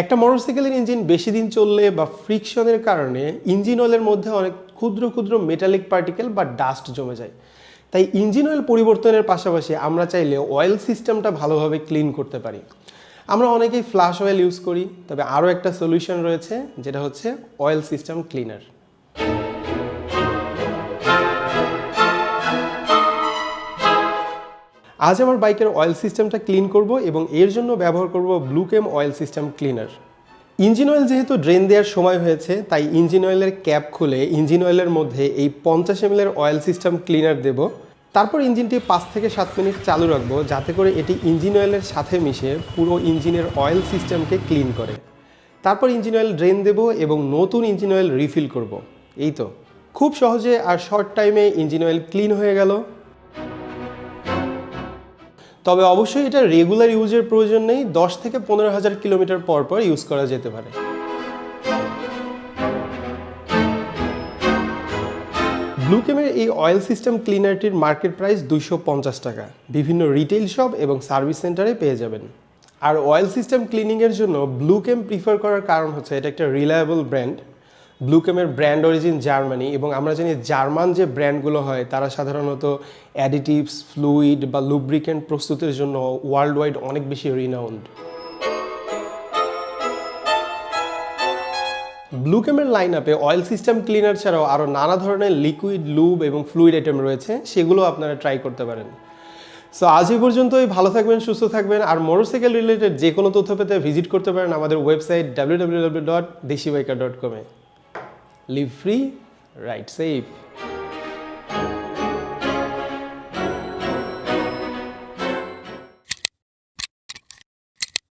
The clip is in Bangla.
একটা মোটরসাইকেলের ইঞ্জিন বেশি দিন চললে বা ফ্রিকশনের কারণে ইঞ্জিন অয়েলের মধ্যে অনেক ক্ষুদ্র ক্ষুদ্র মেটালিক পার্টিকেল বা ডাস্ট জমে যায়। তাই ইঞ্জিন অয়েল পরিবর্তনের পাশাপাশি আমরা চাইলে অয়েল সিস্টেমটা ভালোভাবে ক্লিন করতে পারি। আমরা অনেকেই ফ্লাশ অয়েল ইউজ করি, তবে আরও একটা সলিউশন রয়েছে, যেটা হচ্ছে অয়েল সিস্টেম ক্লিনার। আজ আমার বাইকের অয়েল সিস্টেমটা ক্লিন করব এবং এর জন্য ব্যবহার করব Bluechem oil system cleaner. Engine oil যেহেতু ড্রেন দেওয়ার সময় হয়েছে, তাই ইঞ্জিন অয়েলের ক্যাপ খুলে ইঞ্জিন অয়েলের মধ্যে এই 50 ml অয়েল সিস্টেম ক্লিনার দেব। তারপর ইঞ্জিনটি 5 থেকে 7 মিনিট চালু রাখবো, যাতে করে এটি ইঞ্জিন অয়েলের সাথে মিশে পুরো ইঞ্জিনের অয়েল সিস্টেমকে ক্লিন করে। তারপর ইঞ্জিন অয়েল ড্রেন দেব এবং নতুন ইঞ্জিন অয়েল রিফিল করব। এই তো, খুব সহজে আর শর্ট টাইমে ইঞ্জিন অয়েল ক্লিন হয়ে গেল। তবে অবশ্যই এটা রেগুলার ইউজের প্রয়োজন নেই, 10 থেকে 15,000 কিলোমিটার পর পর ইউজ করা যেতে পারে। ব্লুকেমের এই অয়েল সিস্টেম ক্লিনারটির মার্কেট প্রাইস 250 টাকা। বিভিন্ন রিটেইল শপ এবং সার্ভিস সেন্টারে পেয়ে যাবেন। আর অয়েল সিস্টেম ক্লিনিংয়ের জন্য ব্লুকেম প্রিফার করার কারণ হচ্ছে এটা একটা রিলায়েবল ব্র্যান্ড। ব্লুকেমের ব্র্যান্ড অরিজিন জার্মানি, এবং আমরা জানি জার্মান যে ব্র্যান্ডগুলো হয় তারা সাধারণত অ্যাডিটিভস, ফ্লুইড বা লুব্রিকেন্ট প্রস্তুতের জন্য ওয়ার্ল্ড ওয়াইড অনেক বেশি রিনাউন্ড। ব্লুকেমের লাইন আপে অয়েল সিস্টেম ক্লিনার ছাড়াও আরও নানা ধরনের লিকুইড, লুব এবং ফ্লুইড আইটেম রয়েছে, সেগুলো আপনারা ট্রাই করতে পারেন। সো আজ এই পর্যন্তই। ভালো থাকবেন, সুস্থ থাকবেন। আর মোটরসাইকেল রিলেটেড যে কোনো তথ্য পেতে ভিজিট করতে পারেন আমাদের ওয়েবসাইট www.deshibiker.com-এ। Live free, ride safe.